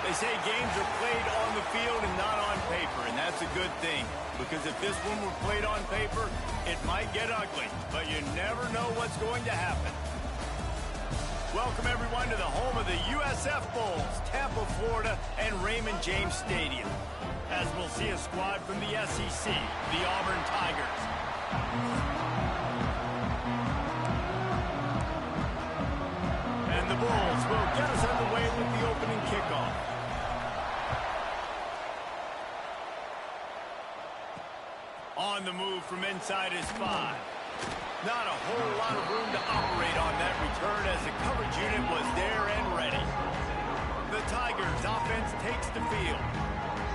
They say games are played on the field and not on paper, and that's a good thing. Because if this one were played on paper, it might get ugly, but you never know what's going to happen. Welcome, everyone, to the home of the USF Bulls, Tampa, Florida, and Raymond James Stadium. As we'll see a squad from the SEC, the Auburn Tigers. And the Bulls will get us underway with the opening kickoff. On the move from inside his 5. Not a whole lot of room to operate on that return as the coverage unit was there and ready. The Tigers offense takes the field.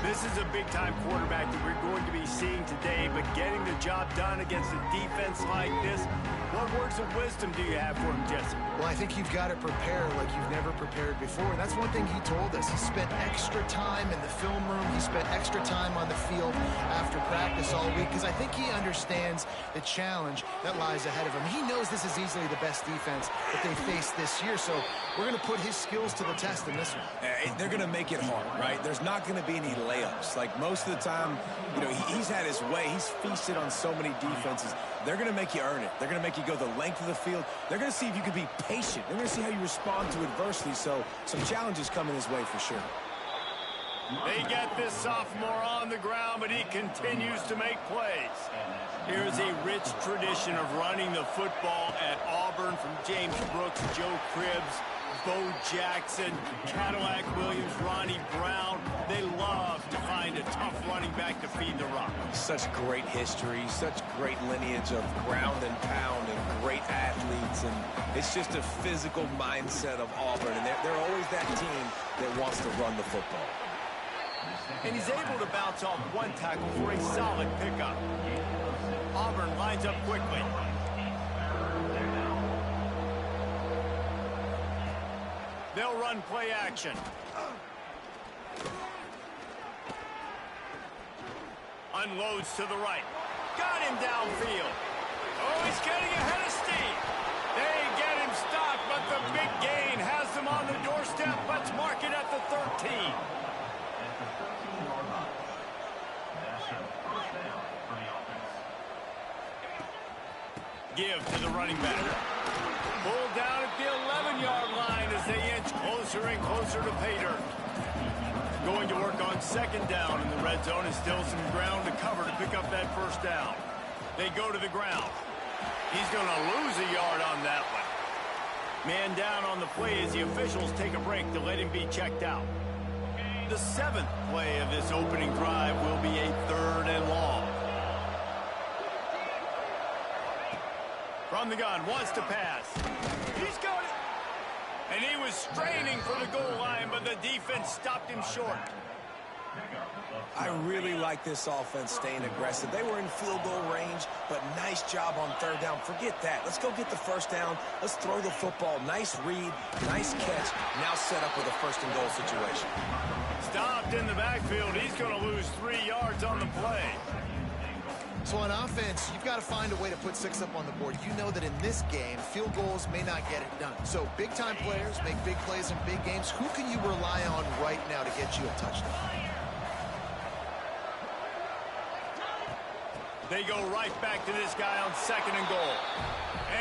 This is a big-time quarterback that we're going to be seeing today, but getting the job done against a defense like this, what words of wisdom do you have for him, Jesse? Well, I think you've got to prepare like you've never prepared before. And that's one thing he told us. He spent extra time in the film room. He spent extra time on the field after practice all week because I think he understands the challenge that lies ahead of him. He knows this is easily the best defense that they faced this year, so we're going to put his skills to the test in this one. They're going to make it hard, right? There's not going to be any layups. Like most of the time, you know, he's had his way. He's feasted on so many defenses. They're going to make you earn it. They're going to make you go the length of the field. They're going to see if you can be patient. They're going to see how you respond to adversity. So some challenges coming his way for sure. They get this sophomore on the ground, but he continues to make plays. Here's a rich tradition of running the football at Auburn from James Brooks, Joe Cribbs, Bo Jackson, Cadillac Williams, Ronnie Brown. They love to find a tough running back to feed the rock. Such great history, such great lineage of ground and pound and great athletes. And it's just a physical mindset of Auburn. And they're always that team that wants to run the football. And he's able to bounce off one tackle for a solid pickup. Auburn lines up quickly. They'll run play action. Unloads to the right. Got him downfield. Oh, he's getting ahead of steam. They get him stopped, but the big gain has them on the doorstep. Let's mark it at the 13. Give to the running back. Pulled down at the 11-yard line as they inch closer and closer to pay dirt. Going to work on second down in the red zone and still some ground to cover to pick up that first down. They go to the ground. He's going to lose a yard on that one. Man down on the play as the officials take a break to let him be checked out. The 7th play of this opening drive will be a 3rd and long. From the gun, wants to pass. He's got it. And he was straining for the goal line, but the defense stopped him short. I really like this offense staying aggressive. They were in field goal range, but nice job on 3rd down. Forget that. Let's go get the first down. Let's throw the football. Nice read, nice catch. Now set up with a 1st and goal situation. Stopped in the backfield. He's going to lose 3 yards on the play. So on offense, you've got to find a way to put 6 up on the board. You know that in this game, field goals may not get it done. So big-time players make big plays in big games. Who can you rely on right now to get you a touchdown? They go right back to this guy on 2nd and goal.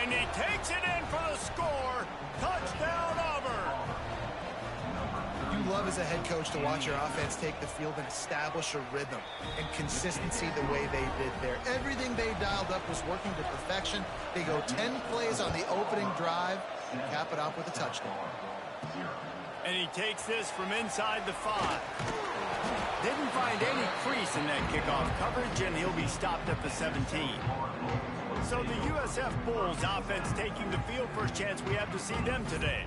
And he takes it in for the score. Touchdown, Auburn. You love as a head coach to watch your offense take the field and establish a rhythm and consistency the way they did there. Everything they dialed up was working to perfection. They go 10 plays on the opening drive and cap it off with a touchdown. And he takes this from inside the 5. Didn't find any crease in that kickoff coverage, and he'll be stopped at the 17. So the USF Bulls offense taking the field. First chance we have to see them today.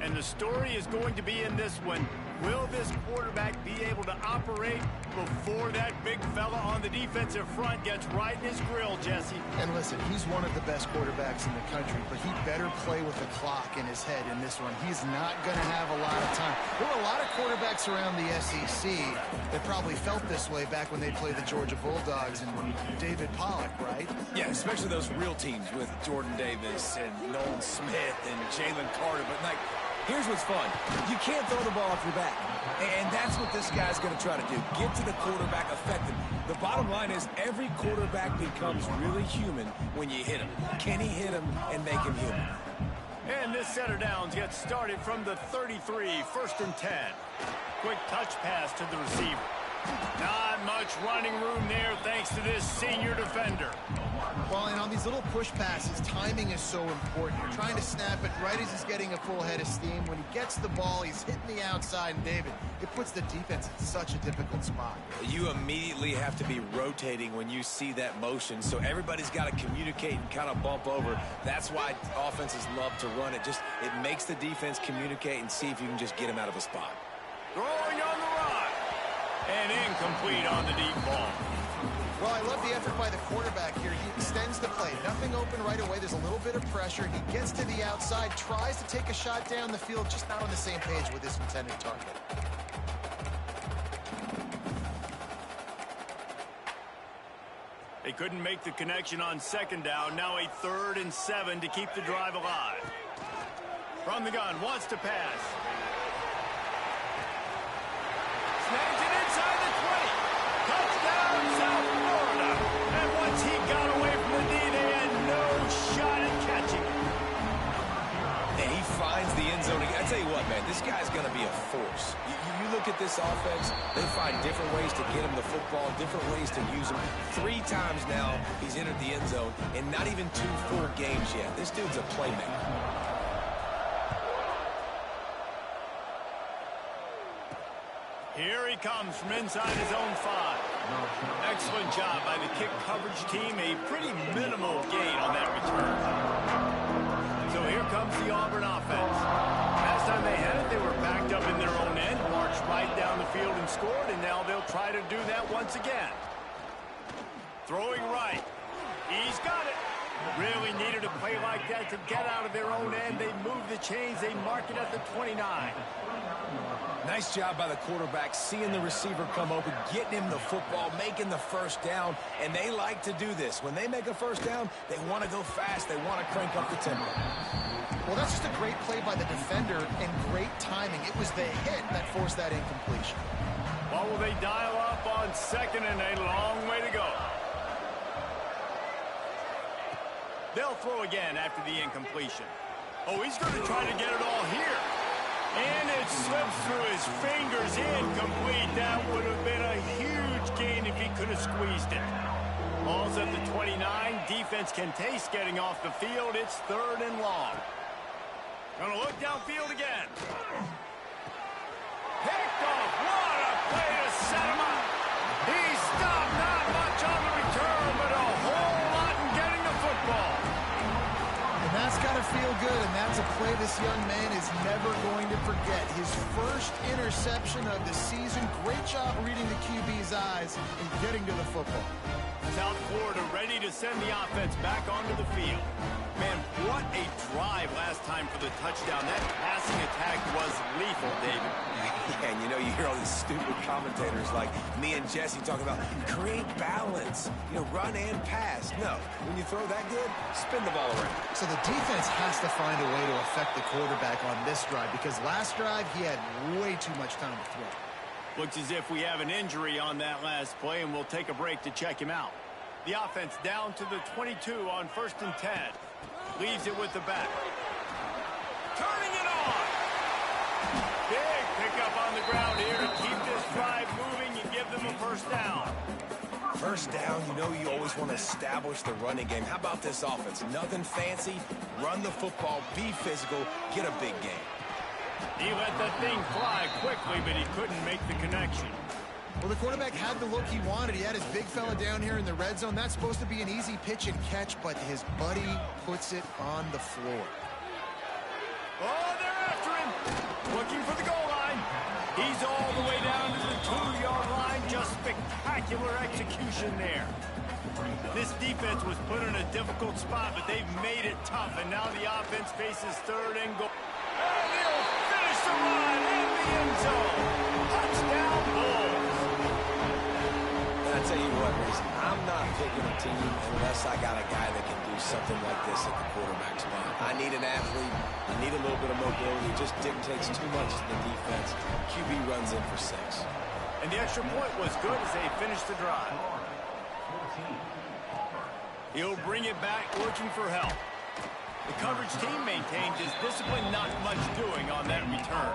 And the story is going to be in this one. Will this quarterback be able to operate before that big fella on the defensive front gets right in his grill, Jesse? And listen, he's one of the best quarterbacks in the country, but he better play with the clock in his head in this one. He's not going to have a lot of time. There were a lot of quarterbacks around the SEC that probably felt this way back when they played the Georgia Bulldogs and David Pollock, right? Yeah, especially those real teams with Jordan Davis and Nolan Smith and Jalen Carter. But, like, Here's what's fun. You can't throw the ball off your back. And that's what this guy's going to try to do. Get to the quarterback effectively. The bottom line is every quarterback becomes really human when you hit him. Can he hit him and make him human? And this set of downs gets started from the 33, 1st and 10. Quick touch pass to the receiver. Not much running room there thanks to this senior defender. Well, and on these little push passes, timing is so important. You're trying to snap it right as he's getting a full head of steam. When he gets the ball, he's hitting the outside, and David, it puts the defense in such a difficult spot. You immediately have to be rotating when you see that motion, so everybody's got to communicate and kind of bump over. That's why offenses love to run it. It makes the defense communicate and see if you can just get him out of a spot. Throwing on the run. And incomplete on the deep ball. Well, I love the effort by the quarterback here. He extends the play. Nothing open right away. There's a little bit of pressure. He gets to the outside, tries to take a shot down the field, just not on the same page with his intended target. They couldn't make the connection on 2nd down. Now a 3rd and 7 to keep the drive alive. From the gun, wants to pass. Snags it inside the 20. Touchdown, South Florida. And once he got away from the D, they had no shot at catching him. And he finds the end zone. I tell you what, man, this guy's going to be a force. You look at this offense, they find different ways to get him the football, different ways to use him. 3 times now he's entered the end zone, and not even 2 full games yet. This dude's a playmaker. Here he comes from inside his own 5. Excellent job by the kick coverage team. A pretty minimal gain on that return. So here comes the Auburn offense. Last time they had it, they were backed up in their own end, marched right down the field and scored, and now they'll try to do that once again. Throwing right. He's got it. Really needed a play like that to get out of their own end. They move the chains. They mark it at the 29. Nice job by the quarterback, seeing the receiver come open, getting him the football, making the 1st down, and they like to do this. When they make a 1st down, they want to go fast. They want to crank up the tempo. Well, that's just a great play by the defender and great timing. It was the hit that forced that incompletion. What will they dial up on 2nd and a long way to go? They'll throw again after the incompletion. Oh, he's going to try to get it all here. And it slips through his fingers, incomplete. That would have been a huge gain if he could have squeezed it. Ball's at the 29. Defense can taste getting off the field. It's 3rd and long. Gonna look downfield again. Picked off. What a play to set him up. He stopped. Not much on the return, but a whole lot in getting the football. And that's got to feel good, and that's a play this young man is never going to forget. His first interception of the season. Great job reading the QB's eyes and getting to the football. South Florida ready to send the offense back onto the field. Man, what a drive last time for the touchdown. That passing attack was lethal, David. Yeah, and you know, you hear all these stupid commentators like me and Jesse talking about create balance, run and pass. No, when you throw that good, spin the ball around. So the defense has to find a way to affect the quarterback on this drive because last drive he had way too much time to throw. Looks as if we have an injury on that last play, and we'll take a break to check him out. The offense down to the 22 on 1st and 10. Leaves it with the back. Turning it on. Big pickup on the ground here to keep this drive moving and give them a 1st down. 1st down, you always want to establish the running game. How about this offense? Nothing fancy. Run the football, be physical, get a big game. He let that thing fly quickly, but he couldn't make the connection. Well, the quarterback had the look he wanted. He had his big fella down here in the red zone. That's supposed to be an easy pitch and catch, but his buddy puts it on the floor. Oh, they're after him. Looking for the goal line. He's all the way down to the 2-yard line. Just spectacular execution there. This defense was put in a difficult spot, but they've made it tough, and now the offense faces 3rd and goal. And he'll finish the run in the end zone. Touchdown, Bulls. And I tell you what, Reese, I'm not picking a team unless I got a guy that can do do something like this at the quarterback spot. I need an athlete. I need a little bit of mobility. It just dictates too much to the defense. QB runs in for 6. And the extra point was good as they finished the drive. He'll bring it back looking for help. The coverage team maintained his discipline, not much doing on that return.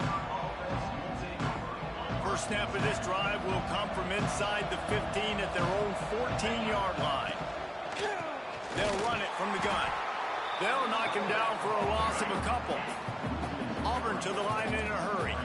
First snap of this drive will come from inside the 15 at their own 14-yard line. They'll run it from the gun. They'll knock him down for a loss of a couple. Auburn to the line in a hurry.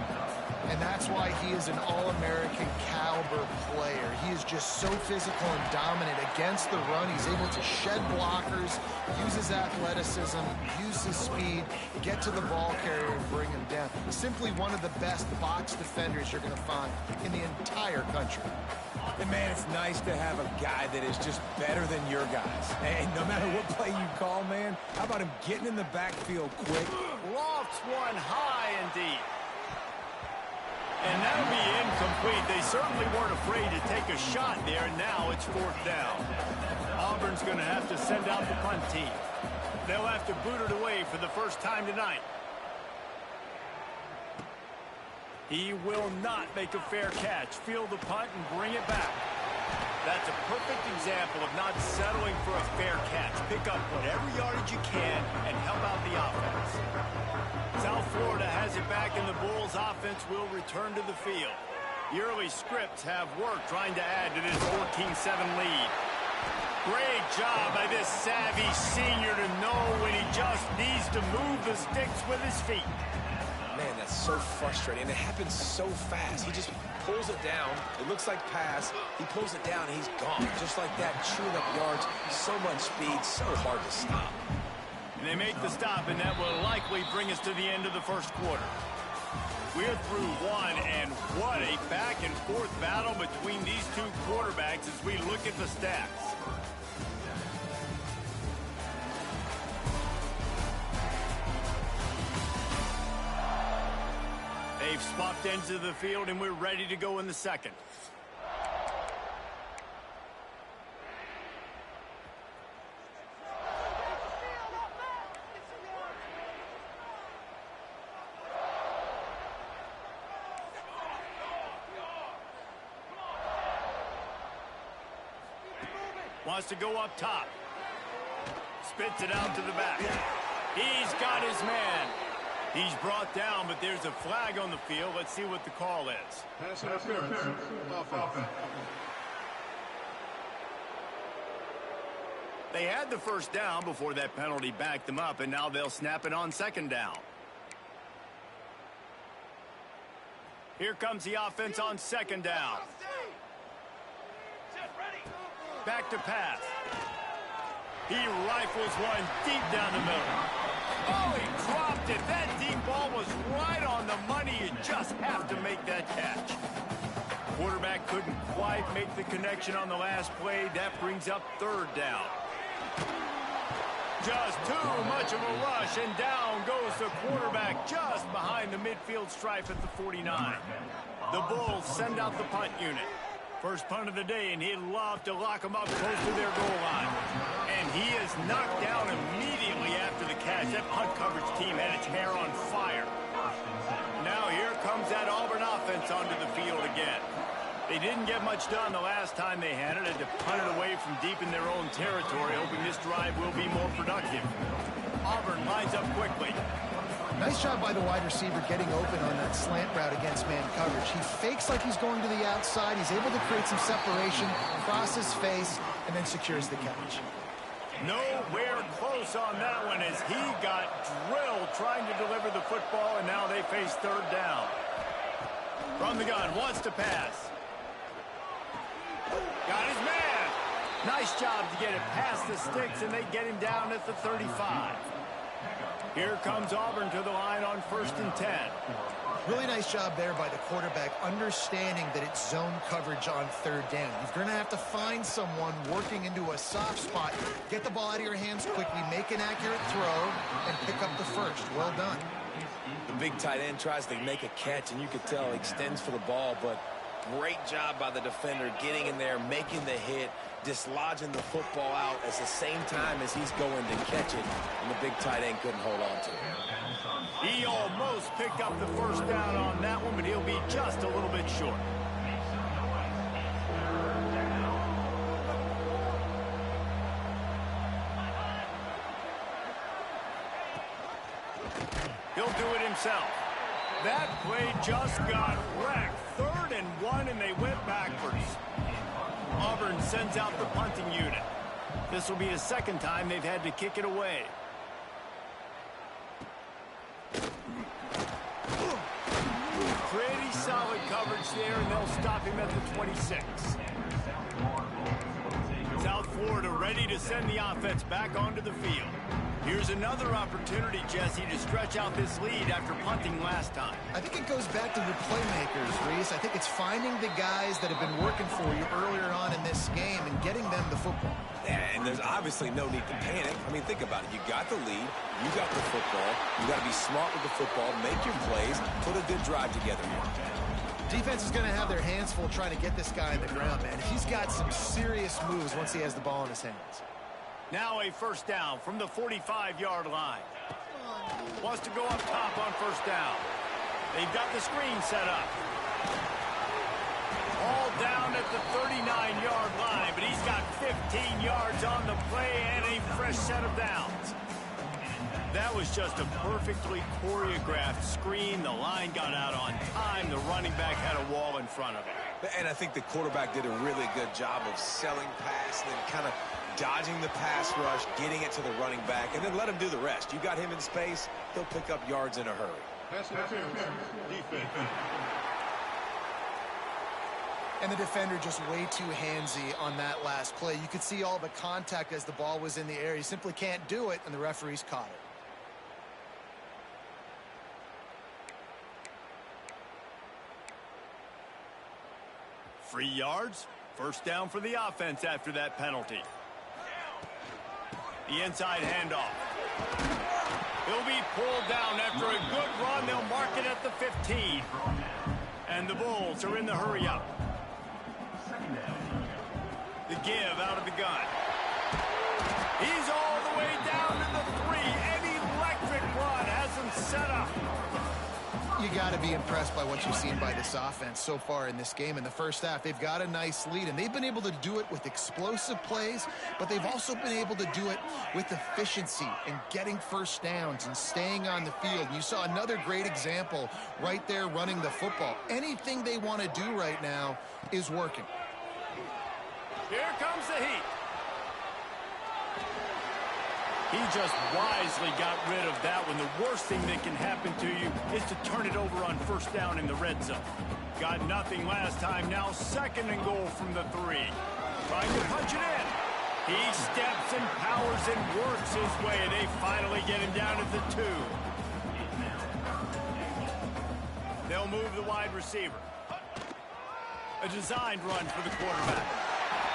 And that's why he is an All-American caliber player. He is just so physical and dominant against the run. He's able to shed blockers, use his athleticism, use his speed, get to the ball carrier and bring him down. Simply one of the best box defenders you're going to find in the entire country. And, man, it's nice to have a guy that is just better than your guys. And no matter what play you call, man, how about him getting in the backfield quick? Lofts one high and deep. And that'll be incomplete. They certainly weren't afraid to take a shot there. Now it's 4th down. Auburn's going to have to send out the punt team. They'll have to boot it away for the first time tonight. He will not make a fair catch. Field the punt and bring it back. That's a perfect example of not settling for a fair catch. Pick up whatever yardage you can and help out the offense. South Florida has it back, and the Bulls offense will return to the field. The early scripts have worked trying to add to this 14-7 lead. Great job by this savvy senior to know when he just needs to move the sticks with his feet. Man, that's so frustrating. And it happens so fast. He just pulls it down. It looks like pass. He pulls it down, and he's gone. Just like that, chewing up yards. So much speed, so hard to stop. And they make the stop, and that will likely bring us to the end of the first quarter. We're through one, and what a back-and-forth battle between these two quarterbacks as we look at the stats. They've swapped ends of the field, and we're ready to go in the second. Wants to go up top. Spits it out to the back. He's got his man. He's brought down, but there's a flag on the field. Let's see what the call is. Pass interference. Offense. They had the first down before that penalty backed them up, and now they'll snap it on 2nd down. Here comes the offense on 2nd down. Back to pass. He rifles one deep down the middle. Oh, he dropped it. That deep ball was right on the money. You just have to make that catch. Quarterback couldn't quite make the connection on the last play. That brings up 3rd down. Just too much of a rush, and down goes the quarterback just behind the midfield stripe at the 49. The Bulls send out the punt unit. First punt of the day, and he'd love to lock them up close to their goal line. And he is knocked down immediately after the catch. That punt coverage team had its hair on fire. Now here comes that Auburn offense onto the field again. They didn't get much done the last time they had it. Had to punt it away from deep in their own territory, hoping this drive will be more productive. Auburn lines up quickly. Nice job by the wide receiver getting open on that slant route against man coverage. He fakes like he's going to the outside. He's able to create some separation, cross his face, and then secures the catch. Nowhere close on that one as he got drilled trying to deliver the football, and now they face 3rd down. From the gun, wants to pass. Got his man. Nice job to get it past the sticks, and they get him down at the 35. Here comes Auburn to the line on 1st and 10. Really nice job there by the quarterback, understanding that it's zone coverage on 3rd down. You're going to have to find someone working into a soft spot, get the ball out of your hands quickly, make an accurate throw, and pick up the first. Well done. The big tight end tries to make a catch, and you could tell he extends for the ball, but Great job by the defender getting in there, making the hit, dislodging the football out at the same time as he's going to catch it, and the big tight end couldn't hold on to it. He almost picked up the first down on that one, but he'll be just a little bit short. He'll do it himself. That play just got wrecked. 3rd and 1, and they went backwards. Auburn sends out the punting unit. This will be the second time they've had to kick it away. Pretty solid coverage there, and they'll stop him at the 26. South Florida ready to send the offense back onto the field. Here's another opportunity, Jesse, to stretch out this lead after punting last time. I think it goes back to your playmakers, Reese. I think it's finding the guys that have been working for you earlier on in this game and getting them the football. Yeah, and there's obviously no need to panic. I mean, think about it. You got the lead. You got the football. You got to be smart with the football, make your plays, put a good drive together here. Defense is going to have their hands full trying to get this guy in the ground, man. He's got some serious moves once he has the ball in his hands. Now a first down from the 45-yard line. Wants to go up top on first down. They've got the screen set up. All down at the 39-yard line, but he's got 15 yards on the play and a fresh set of downs. That was just a perfectly choreographed screen. The line got out on time. The running back had a wall in front of him. And I think the quarterback did a really good job of selling pass and then kind of dodging the pass rush, getting it to the running back, and then let him do the rest. You got him in space, he'll pick up yards in a hurry. Defense. And the defender just way too handsy on that last play. You could see all the contact as the ball was in the air. He simply can't do it, and the referees caught it. Free yards. First down for the offense after that penalty. The inside handoff. He'll be pulled down after a good run. They'll mark it at the 15. And the Bulls are in the hurry-up. The give out of the gun. He's all the way down to the 3. An electric run has him set up. You got to be impressed by what you've seen by this offense so far in this game. In the first half, they've got a nice lead, and they've been able to do it with explosive plays, but they've also been able to do it with efficiency and getting first downs and staying on the field. You saw another great example right there running the football. Anything they want to do right now is working. Here comes the heat. He just wisely got rid of that one. The worst thing that can happen to you is to turn it over on first down in the red zone. Got nothing last time. Now 2nd and goal from the 3. Trying to punch it in. He steps and powers and works his way. They finally get him down at the 2. They'll move the wide receiver. A designed run for the quarterback.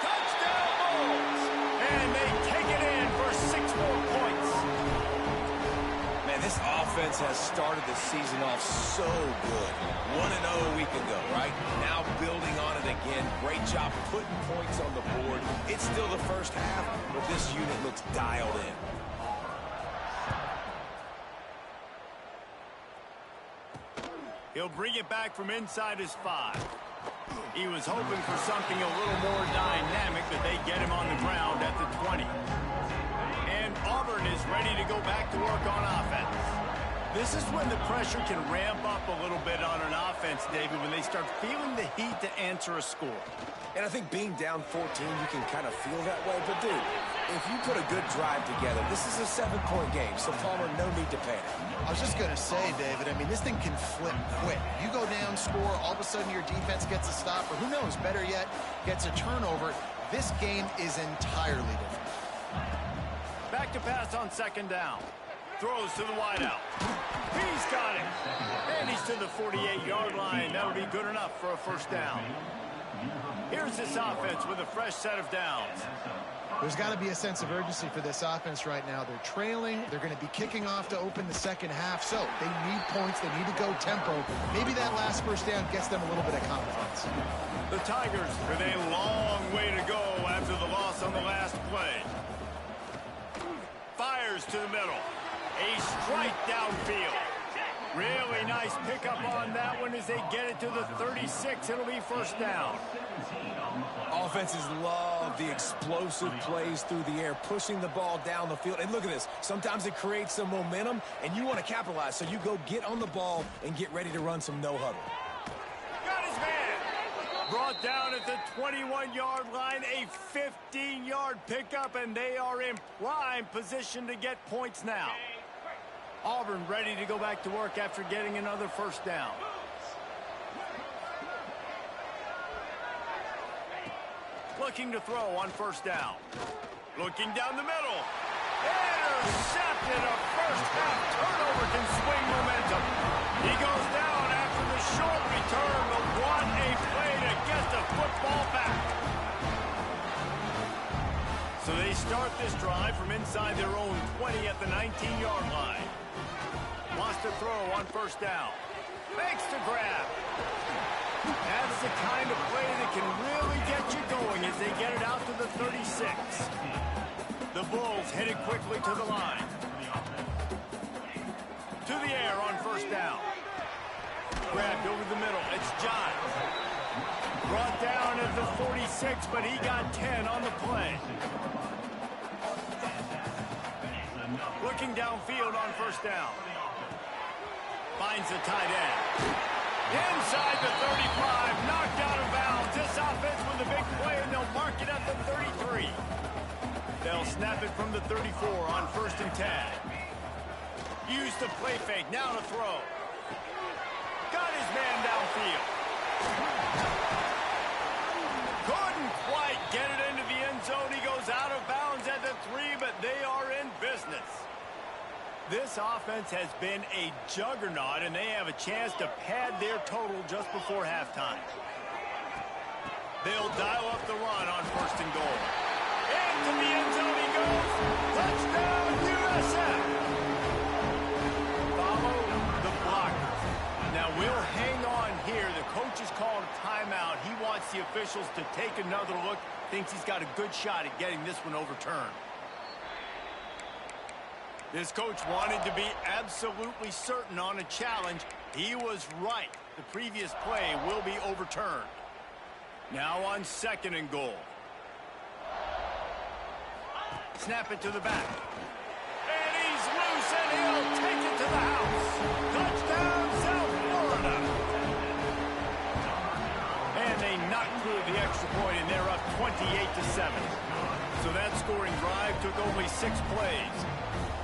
Touchdown Bulls! And they take it in for 6 more points. Man, this offense has started the season off so good. 1-0 a week ago, right? Now building on it again. Great job putting points on the board. It's still the first half, but this unit looks dialed in. He'll bring it back from inside his 5. He was hoping for something a little more dynamic, but they get him on the ground at the 20. And Auburn is ready to go back to work on offense. This is when the pressure can ramp up a little bit on an offense, David, when they start feeling the heat to answer a score. And I think being down 14, you can kind of feel that way. But, dude, if you put a good drive together, this is a 7-point game, so Palmer, no need to panic. I was just going to say, David, I mean, this thing can flip quick. You go down, score, all of a sudden your defense gets a stop, or who knows, better yet, gets a turnover. This game is entirely different. Back to pass on 2nd down. Throws to the wideout. He's got it. And he's to the 48-yard line. That'll be good enough for a first down. Here's this offense with a fresh set of downs. There's got to be a sense of urgency for this offense right now. They're trailing. They're going to be kicking off to open the second half. So they need points. They need to go tempo. Maybe that last first down gets them a little bit of confidence. The Tigers with a long way to go after the loss on the last play. Fires to the middle. A strike downfield. Really nice pickup on that one as they get it to the 36. It'll be first down. Offenses love the explosive plays through the air, pushing the ball down the field. And look at this. Sometimes it creates some momentum, and you want to capitalize. So you go get on the ball and get ready to run some no-huddle. Got his man. Brought down at the 21-yard line. A 15-yard pickup, and they are in prime position to get points now. Auburn ready to go back to work after getting another first down. Looking to throw on first down. Looking down the middle. Intercepted. A first half turnover can swing momentum. He goes down after the short return, but what a play to get the football back. So they start this drive from inside their own 20 at the 19-yard line. Wants to throw on first down. Makes the grab. That's the kind of play that can really get you going as they get it out to the 36. The Bulls headed quickly to the line. To the air on first down. Grabbed over the middle. It's John. Brought down at the 46, but he got 10 on the play. Looking downfield on first down. Finds the tight end. Inside the 35, knocked out of bounds. This offense with a big play, and they'll mark it at the 33. They'll snap it from the 34 on first and 10. Use the play fake, now to throw. Got his man downfield. Couldn't quite get it into the end zone. He goes out of bounds at the 3, but they are in business. This offense has been a juggernaut, and they have a chance to pad their total just before halftime. They'll dial up the run on first and goal. Into the end zone he goes. Touchdown, USF. Follow the blockers. Now we'll hang on here. The coach has called a timeout. He wants the officials to take another look. Thinks he's got a good shot at getting this one overturned. This coach wanted to be absolutely certain on a challenge. He was right. The previous play will be overturned. Now on second and goal. Snap it to the back. And he's loose, and he'll take it to the house. Touchdown, South Florida. And they knocked through the extra point, and they're up 28-7. So that scoring drive took only 6 plays.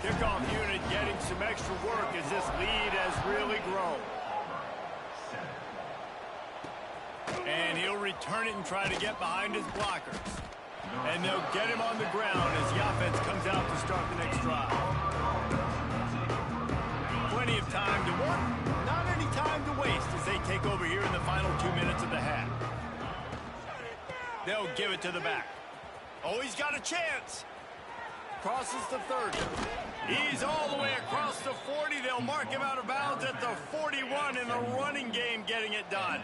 Kickoff unit getting some extra work as this lead has really grown. And he'll return it and try to get behind his blockers. And they'll get him on the ground as the offense comes out to start the next drive. Plenty of time to work, not any time to waste as they take over here in the final 2 minutes of the half. They'll give it to the back. Oh, he's got a chance. Crosses the 30. He's all the way across the 40. They'll mark him out of bounds at the 41 in the running game, getting it done.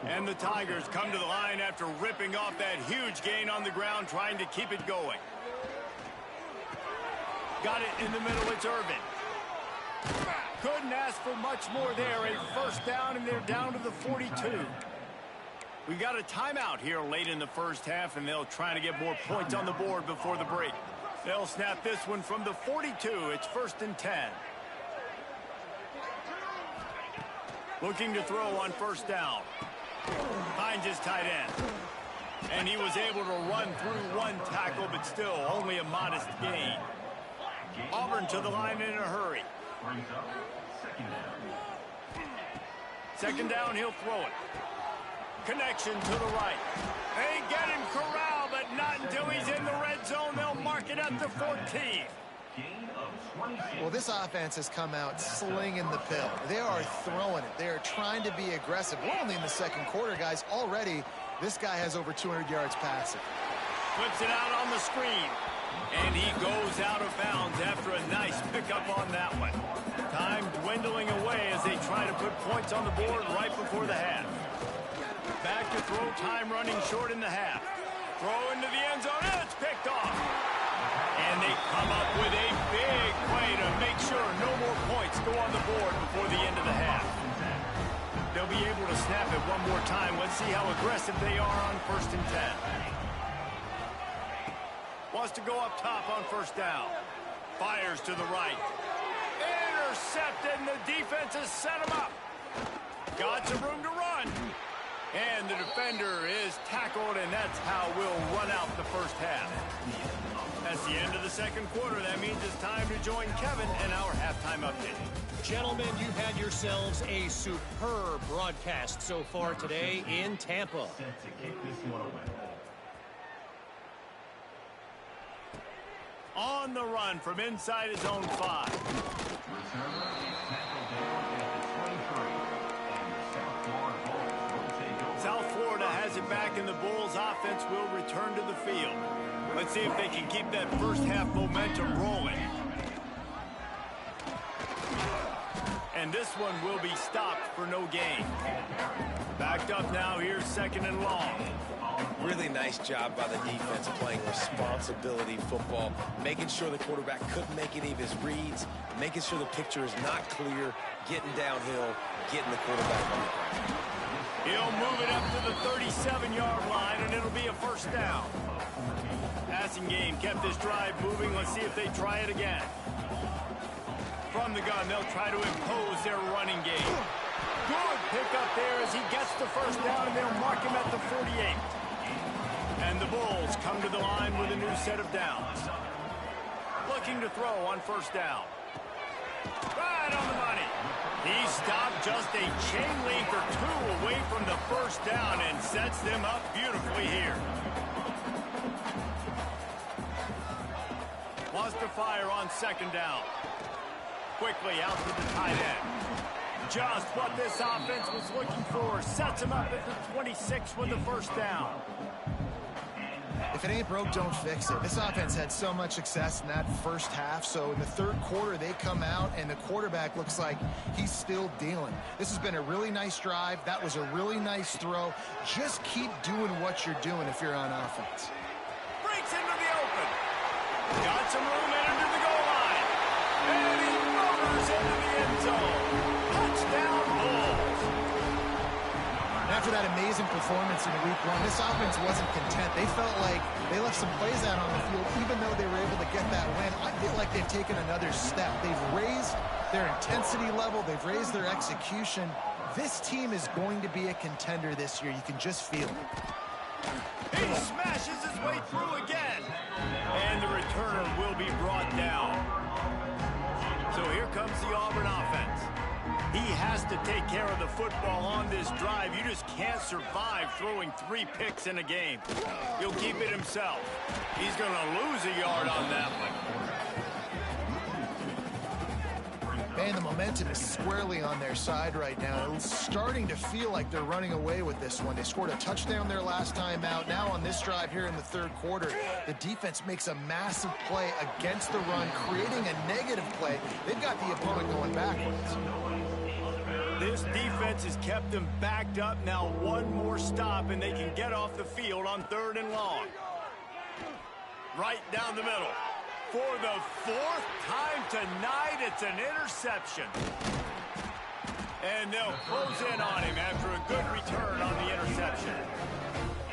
And the Tigers come to the line after ripping off that huge gain on the ground, trying to keep it going. Got it in the middle. It's Irvin. Couldn't ask for much more there. A first down, and they're down to the 42. We got a timeout here late in the first half, and they'll try to get more points on the board before the break. They'll snap this one from the 42. It's first and 10. Looking to throw on first down. Finds his tight end. And he was able to run through one tackle, but still only a modest gain. Auburn to the line in a hurry. Second down, he'll throw it. Connection to the right. They get him corralled, but not until he's in the red zone. They'll mark it at the 14. Well, this offense has come out slinging the pill. They are throwing it. They are trying to be aggressive. We're only in the second quarter, guys. Already, this guy has over 200 yards passing. Flips it out on the screen. And he goes out of bounds after a nice pickup on that one. Time dwindling away as they try to put points on the board right before the half. Back to to throw, time running short in the half. Throw into the end zone, and it's picked off. And they come up with a big play to make sure no more points go on the board before the end of the half. They'll be able to snap it one more time. Let's see how aggressive they are on 1st and 10. Wants to go up top on 1st down. Fires to the right. Intercepted, and the defense has set him up. Got some room to run. And the defender is tackled, and that's how we'll run out the 1st half. That's the end of the 2nd quarter. That means it's time to join Kevin in our halftime update. Gentlemen, you've had yourselves a superb broadcast so far today in Tampa. On the run from inside his own 5. South Florida has it back, and the Bulls offense will return to the field. Let's see if they can keep that 1st half momentum rolling. And this one will be stopped for no gain. Backed up now, here's 2nd and long. Really nice job by the defense playing responsibility football, making sure the quarterback couldn't make any of his reads, making sure the picture is not clear, getting downhill, getting the quarterback on the ground. He'll move it up to the 37-yard line, and it'll be a 1st down. Passing game kept this drive moving. Let's see if they try it again. From the gun, they'll try to impose their running game. Good pickup there as he gets the 1st down, and they'll mark him at the 48. And the Bulls come to the line with a new set of downs. Looking to throw on 1st down. Right on the money. He stopped just a chain link or 2 away from the 1st down and sets them up beautifully here. Wants to fire on 2nd down. Quickly out to the tight end. Just what this offense was looking for. Sets him up at the 26 with the 1st down. If it ain't broke, don't fix it. This offense had so much success in that 1st half, so in the 3rd quarter, they come out, and the quarterback looks like he's still dealing. This has been a really nice drive. That was a really nice throw. Just keep doing what you're doing if you're on offense. Breaks into the open. Got some room in into the goal line. And he motors into the end zone. Touchdown, Bulls. After that amazing performance in week 1, this offense wasn't content. They felt like they left some plays out on the field, even though they were able to get that win. I feel like they've taken another step. They've raised their intensity level. They've raised their execution. This team is going to be a contender this year. You can just feel it. He smashes his way through again. And the returner will be brought down. So here comes the Auburn offense. He has to take care of the football on this drive. You just can't survive throwing 3 picks in a game. He'll keep it himself. He's going to lose a yard on that one. Man, the momentum is squarely on their side right now. It's starting to feel like they're running away with this one. They scored a touchdown their last time out. Now on this drive here in the 3rd quarter, the defense makes a massive play against the run, creating a negative play. They've got the opponent going backwards. This defense has kept them backed up. Now one more stop, and they can get off the field on 3rd and long. Right down the middle. For the 4th time tonight, it's an interception. And they'll close in on him after a good return on the interception.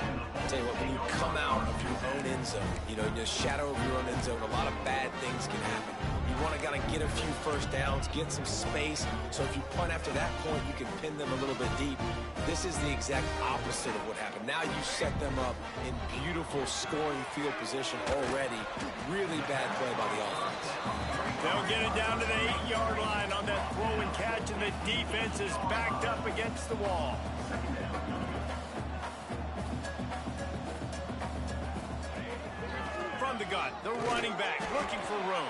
I'll tell you what, when you come out of your own end zone, you know, in the shadow of your own end zone, a lot of bad things can happen. You want to kind of get a few 1st downs, get some space, so if you punt after that point, you can pin them a little bit deep. This is the exact opposite of what happened. Now you set them up in beautiful scoring field position already. Really bad play by the offense. They'll get it down to the 8-yard line on that throw and catch, and the defense is backed up against the wall. From the gun, the running back looking for room.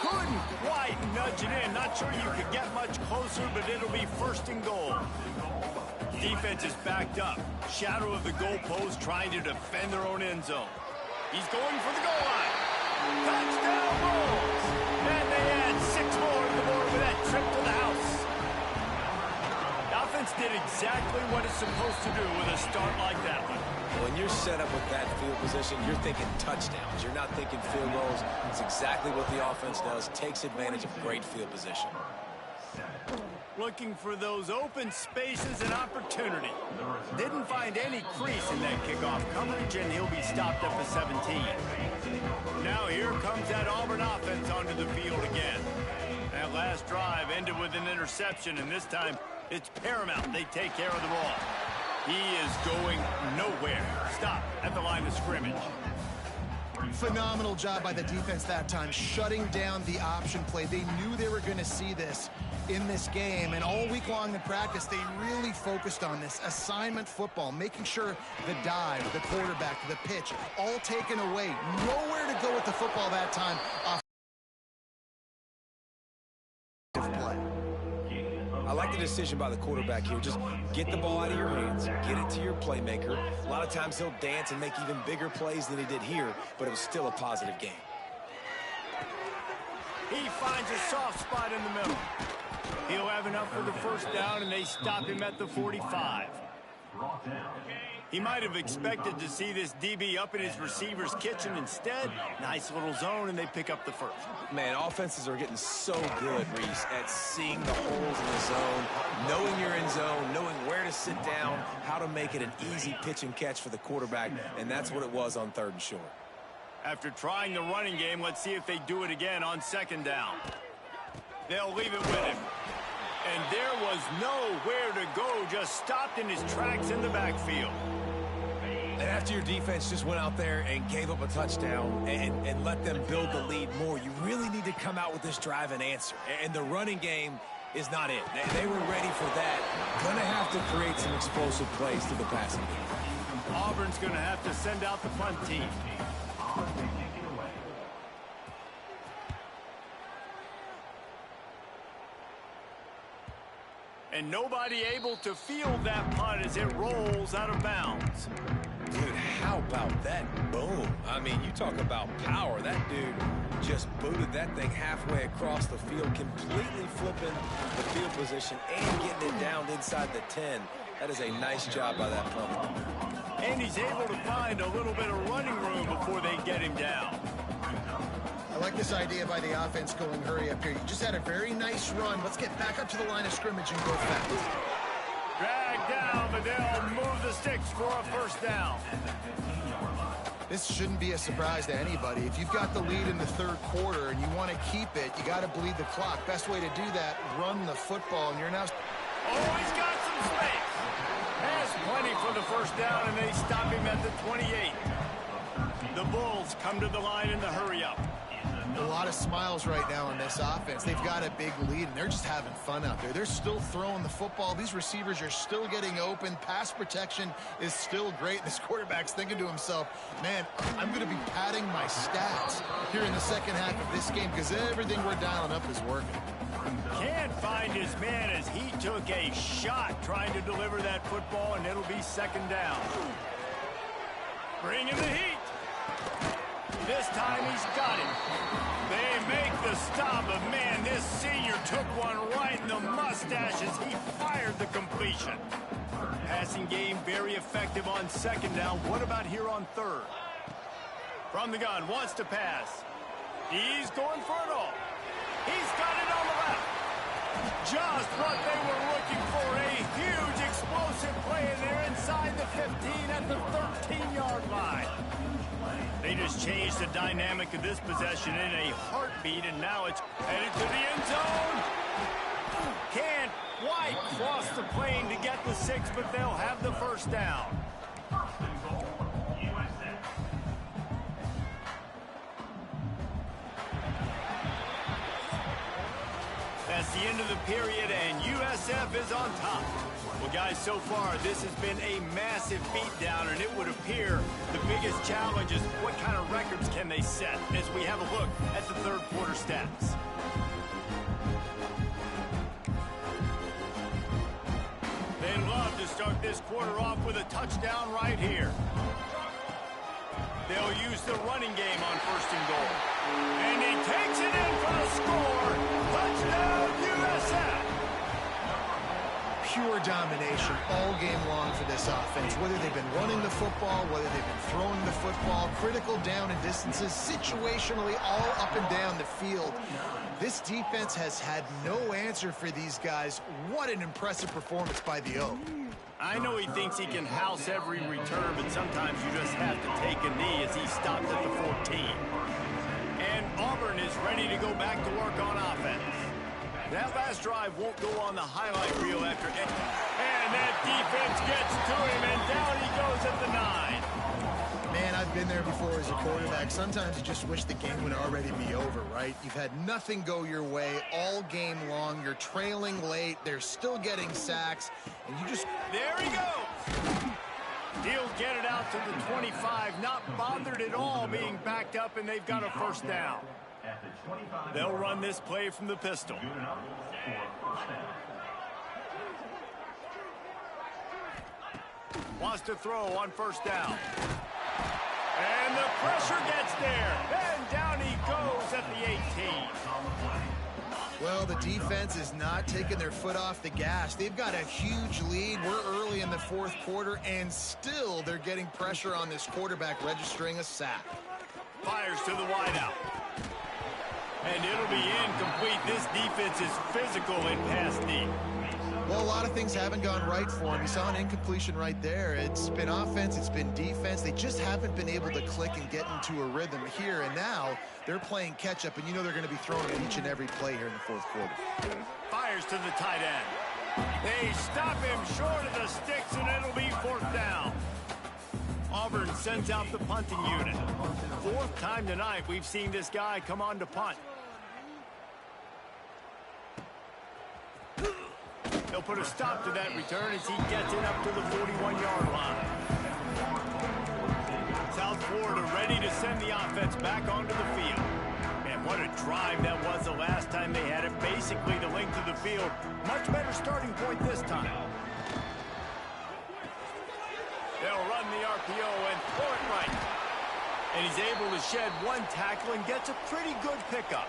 Couldn't quite nudge it in. Not sure you could get much closer, but it'll be 1st and goal. Defense is backed up. Shadow of the goalpost trying to defend their own end zone. He's going for the goal line. Touchdown, Bulls! And they add 6 more to the board with that trip to the house. defense did exactly what it's supposed to do with a start like that one. When you're set up with that field position, you're thinking touchdowns. You're not thinking field goals. It's exactly what the offense does. Takes advantage of great field position. Looking for those open spaces and opportunity. Didn't find any crease in that kickoff coverage, and he'll be stopped at the 17. Now here comes that Auburn offense onto the field again. That last drive ended with an interception, and this time it's paramount they take care of the ball. He is going nowhere. Stop at the line of scrimmage. Phenomenal job by the defense that time, shutting down the option play. They knew they were going to see this in this game, and all week long in practice, they really focused on this assignment football, making sure the dive, the quarterback, the pitch, all taken away. Nowhere to go with the football that time. I like the decision by the quarterback here. Just get the ball out of your hands, get it to your playmaker. A lot of times he'll dance and make even bigger plays than he did here, but it was still a positive game. He finds a soft spot in the middle. He'll have enough for the first down, and they stop him at the 45. He might have expected to see this DB up in his receiver's kitchen. Instead, nice little zone, and they pick up the first. Man, offenses are getting so good, Reese, at seeing the holes in the zone, knowing you're in zone, knowing where to sit down, how to make it an easy pitch and catch for the quarterback, and that's what it was on 3rd and short. After trying the running game, let's see if they do it again on 2nd down. They'll leave it with him. And there was nowhere to go, just stopped in his tracks in the backfield. And after your defense just went out there and gave up a touchdown and let them build the lead more, you really need to come out with this drive and answer. And the running game is not it. They were ready for that. Going to have to create some explosive plays to the passing game. Auburn's going to have to send out the punt team. And nobody able to field that punt as it rolls out of bounds. Dude, how about that boom? I mean, you talk about power. That dude just booted that thing halfway across the field, completely flipping the field position and getting it down inside the 10. That is a nice job by that punter. And he's able to find a little bit of running room before they get him down. I like this idea by the offense going hurry up here. You just had a very nice run. Let's get back up to the line of scrimmage and go fast. Drag down, but they'll move the sticks for a first down. This shouldn't be a surprise to anybody. If you've got the lead in the 3rd quarter and you want to keep it, you got to bleed the clock. Best way to do that, run the football, and you're now... Oh, he's got some space. Has plenty for the first down, and they stop him at the 28. The Bulls come to the line in the hurry-up. A lot of smiles right now on this offense. They've got a big lead, and they're just having fun out there. They're still throwing the football. These receivers are still getting open. Pass protection is still great. This quarterback's thinking to himself, man, I'm going to be padding my stats here in the second half of this game because everything we're dialing up is working. Can't find his man as he took a shot trying to deliver that football, and it'll be 2nd down. Bring in the heat. This time he's got it. They make the stop, but man, this senior took one right in the mustache as he fired the completion. Passing game very effective on 2nd down. What about here on 3rd? From the gun, wants to pass. He's going for it all. He's got it on the left. Just what they were looking for, a huge explosive play, and they're inside the 15 at the 13-yard line. They just changed the dynamic of this possession in a heartbeat, and now it's headed to the end zone. Can't quite cross the plane to get the 6, but they'll have the first down. That's the end of the period, and USF is on top. Well, guys, so far, this has been a massive beatdown, and it would appear the biggest challenge is what kind of records can they set as we have a look at the 3rd quarter stats. They'd love to start this quarter off with a touchdown right here. They'll use the running game on 1st and goal. And he takes it in for the score. Touchdown, USF. pure domination all game long for this offense. Whether they've been running the football, whether they've been throwing the football, critical down and distances, situationally all up and down the field. This defense has had no answer for these guys. What an impressive performance by the O. I know he thinks he can house every return, but sometimes you just have to take a knee as he stopped at the 14. And Auburn is ready to go back to work on offense. That last drive won't go on the highlight reel after... And that defense gets to him, and down he goes at the 9. Man, I've been there before as a quarterback. Sometimes you just wish the game would already be over, right? You've had nothing go your way all game long. You're trailing late. They're still getting sacks. And you just... There he goes! He'll get it out to the 25, not bothered at all being backed up, and they've got a first down. They'll run this play from the pistol. Wants to throw on first down. And the pressure gets there. And down he goes at the 18. Well, the defense is not taking their foot off the gas. They've got a huge lead. We're early in the fourth quarter, and still they're getting pressure on this quarterback, registering a sack. Fires to the wideout. And it'll be incomplete. This defense is physical in pass deep. Well, a lot of things haven't gone right for him. You saw an incompletion right there. It's been offense, it's been defense. They just haven't been able to click and get into a rhythm here. And now they're playing catch-up, and you know they're going to be throwing it each and every play here in the fourth quarter. Fires to the tight end. They stop him short of the sticks, and it'll be fourth down. Auburn sends out the punting unit. Fourth time tonight we've seen this guy come on to punt. He'll put a stop to that return as he gets it up to the 41-yard line. South Florida ready to send the offense back onto the field. Man, what a drive that was the last time they had it. Basically the length of the field. Much better starting point this time. They'll run the RPO and throw it right. And he's able to shed one tackle and gets a pretty good pickup.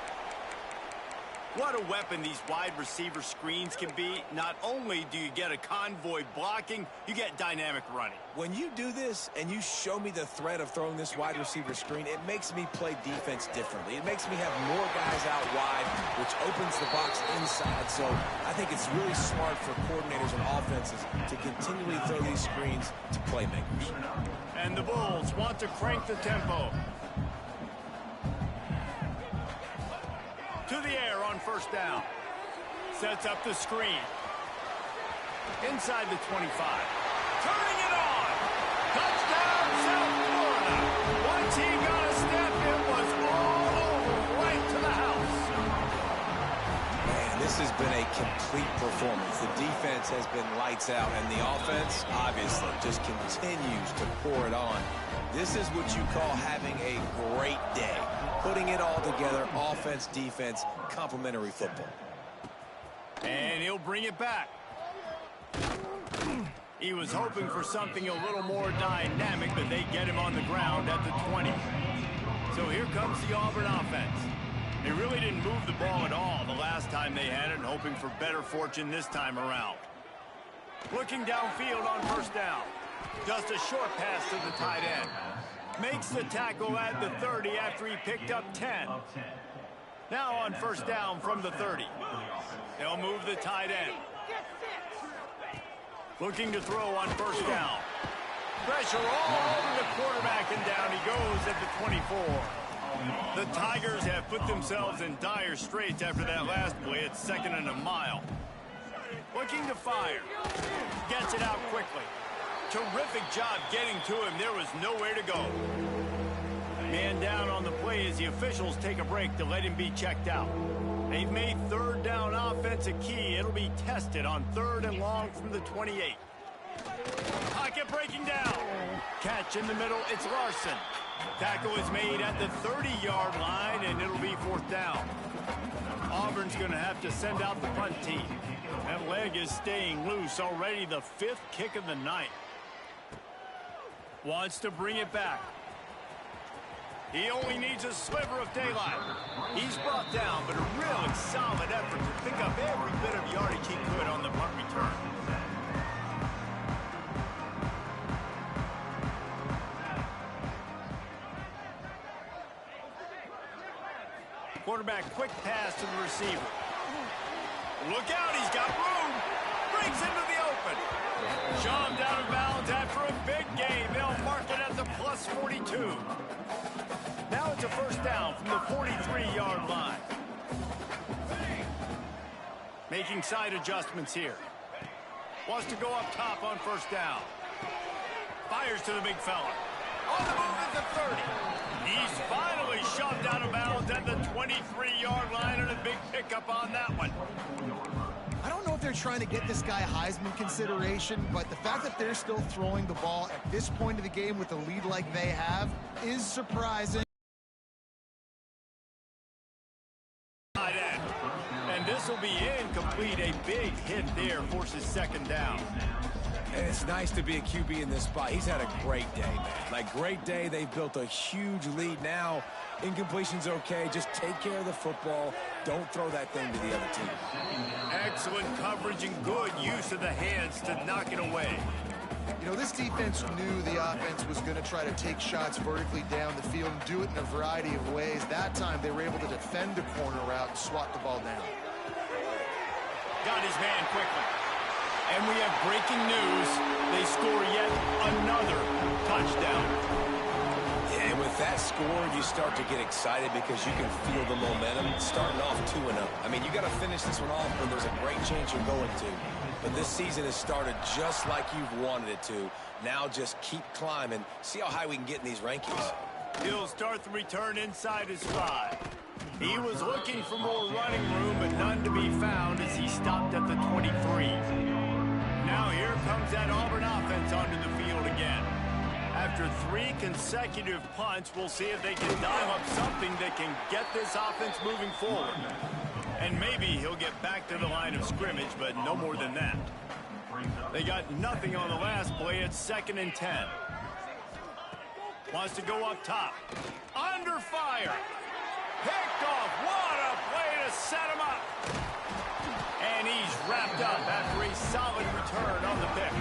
What a weapon these wide receiver screens can be. Not only do you get a convoy blocking, you get dynamic running. When you do this and you show me the threat of throwing this wide receiver screen, it makes me play defense differently. It makes me have more guys out wide, which opens the box inside. So I think it's really smart for coordinators and offenses to continually throw these screens to playmakers. And the Bulls want to crank the tempo. To the air on first down. Sets up the screen. Inside the 25. Turning it on. Touchdown, South Florida. Once he got a step, it was all over, right to the house. Man, this has been a complete performance. The defense has been lights out, and the offense, obviously, just continues to pour it on. This is what you call having a great day. Putting it all together, offense, defense, complementary football. And he'll bring it back. He was hoping for something a little more dynamic, but they get him on the ground at the 20. So here comes the Auburn offense. They really didn't move the ball at all the last time they had it, and hoping for better fortune this time around. Looking downfield on first down. Just a short pass to the tight end. Makes the tackle at the 30 after he picked up 10. Now on first down from the 30. They'll move the tight end. Looking to throw on first down. Pressure all over the quarterback, and down he goes at the 24. The Tigers have put themselves in dire straits after that last play. It's second and a mile. Looking to fire. Gets it out quickly. Terrific job getting to him. There was nowhere to go. Man down on the play as the officials take a break to let him be checked out. They've made third down offense a key. It'll be tested on third and long from the 28. Pocket breaking down. Catch in the middle. It's Larson. Tackle is made at the 30-yard line, and it'll be fourth down. Auburn's going to have to send out the punt team. That leg is staying loose. Already the fifth kick of the night. Wants to bring it back. He only needs a sliver of daylight. He's brought down, but a really solid effort to pick up every bit of yardage he could on the punt return. Quarterback, quick pass to the receiver. Look out, he's got room. Brings into the open. Shoved out of bounds after a big gain. They'll mark it at the plus 42. Now it's a first down from the 43-yard line. Making side adjustments here. Wants to go up top on first down. Fires to the big fella. On the move at the 30. He's finally shoved out of bounds at the 23-yard line, and a big pickup on that one. I don't know if they're trying to get this guy Heisman consideration, but the fact that they're still throwing the ball at this point of the game with a lead like they have is surprising. And this will be incomplete. A big hit there forces second down. And it's nice to be a QB in this spot. He's had a great day, man. Like, great day. They've built a huge lead. Now, incompletion's okay. Just take care of the football. Don't throw that thing to the other team. Excellent coverage and good use of the hands to knock it away. You know, this defense knew the offense was going to try to take shots vertically down the field and do it in a variety of ways. That time, they were able to defend the corner route and swat the ball down. Got his man quickly. And we have breaking news. They score yet another touchdown. Yeah, and with that score, you start to get excited because you can feel the momentum starting off 2-0. I mean, you got to finish this one off when there's a great chance you're going to. But this season has started just like you've wanted it to. Now just keep climbing. See how high we can get in these rankings. He'll start the return inside his 5. He was looking for more running room, but none to be found as he stopped at the 23. Now here comes that Auburn offense onto the field again. After 3 consecutive punts, we'll see if they can dial up something that can get this offense moving forward. And maybe he'll get back to the line of scrimmage, but no more than that. They got nothing on the last play. It's 2nd and 10. Wants to go up top. Under fire. Picked off. What a play to set him up. And he's wrapped up after a solid return on the pick.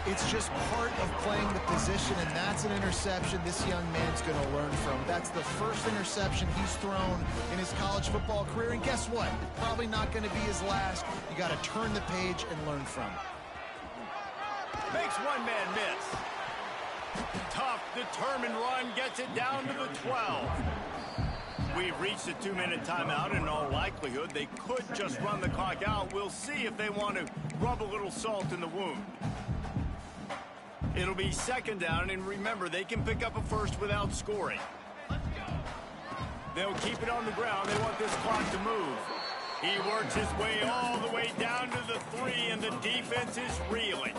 It's just part of playing the position, and that's an interception this young man's going to learn from. That's the first interception he's thrown in his college football career, and guess what? It's probably not going to be his last. You got to turn the page and learn from it. Makes one man miss. Tough, determined run, gets it down to the 12. We've reached a 2-minute timeout, and in all likelihood, they could just run the clock out. We'll see if they want to rub a little salt in the wound. It'll be 2nd down, and remember, they can pick up a first without scoring. They'll keep it on the ground. They want this clock to move. He works his way all the way down to the 3, and the defense is reeling.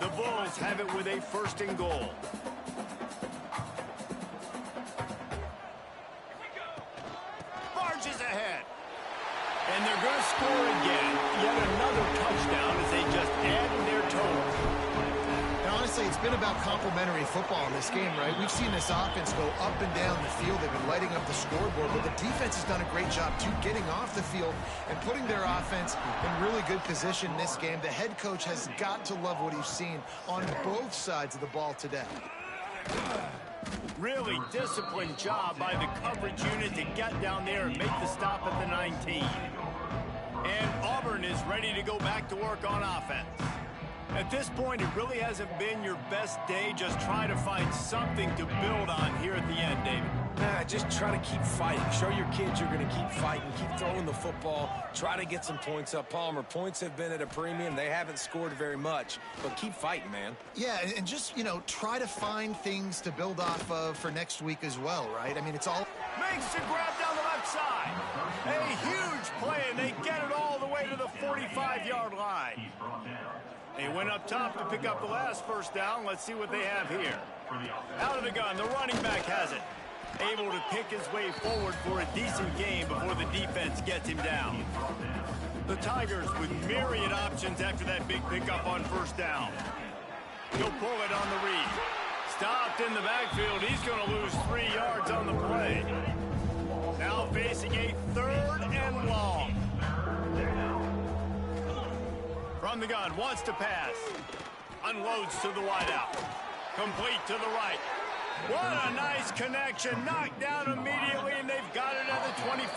The Bulls have it with a 1st and goal. Barges ahead. And they're going to score again. Yet another touchdown as they just add to their total. Honestly, it's been about complementary football in this game, right? We've seen this offense go up and down the field. They've been lighting up the scoreboard, but the defense has done a great job, too, getting off the field and putting their offense in really good position in this game. The head coach has got to love what he's seen on both sides of the ball today. Really disciplined job by the coverage unit to get down there and make the stop at the 19. And Auburn is ready to go back to work on offense. At this point, it really hasn't been your best day. Just try to find something to build on here at the end, David. Just try to keep fighting. Show your kids you're going to keep fighting. Keep throwing the football. Try to get some points up. Palmer, points have been at a premium. They haven't scored very much, but keep fighting, man. Yeah, and just, you know, try to find things to build off of for next week as well, right? I mean, it's all... Makes the grab down the left side. A huge play, and they get it all the way to the 45-yard line. They went up top to pick up the last first down. Let's see what they have here. Out of the gun, the running back has it. Able to pick his way forward for a decent game before the defense gets him down. The Tigers with myriad options after that big pickup on first down. He'll pull it on the read. Stopped in the backfield. He's going to lose 3 yards on the play. Now facing a 3rd and long. From the gun, wants to pass. Unloads to the wideout. Complete to the right. What a nice connection. Knocked down immediately, and they've got it at the 25.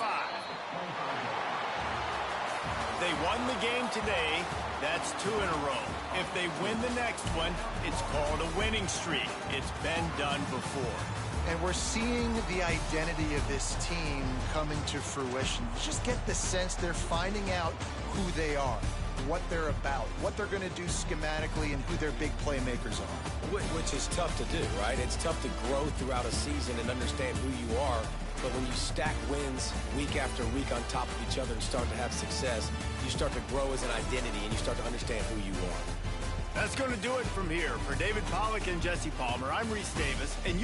They won the game today. That's 2 in a row. If they win the next one, it's called a winning streak. It's been done before. And we're seeing the identity of this team coming to fruition. You just get the sense they're finding out who they are, what they're about, what they're going to do schematically, and who their big playmakers are. Which is tough to do, right? It's tough to grow throughout a season and understand who you are. But when you stack wins week after week on top of each other and start to have success, you start to grow as an identity and you start to understand who you are. That's going to do it from here. For David Pollack and Jesse Palmer, I'm Reese Davis, and you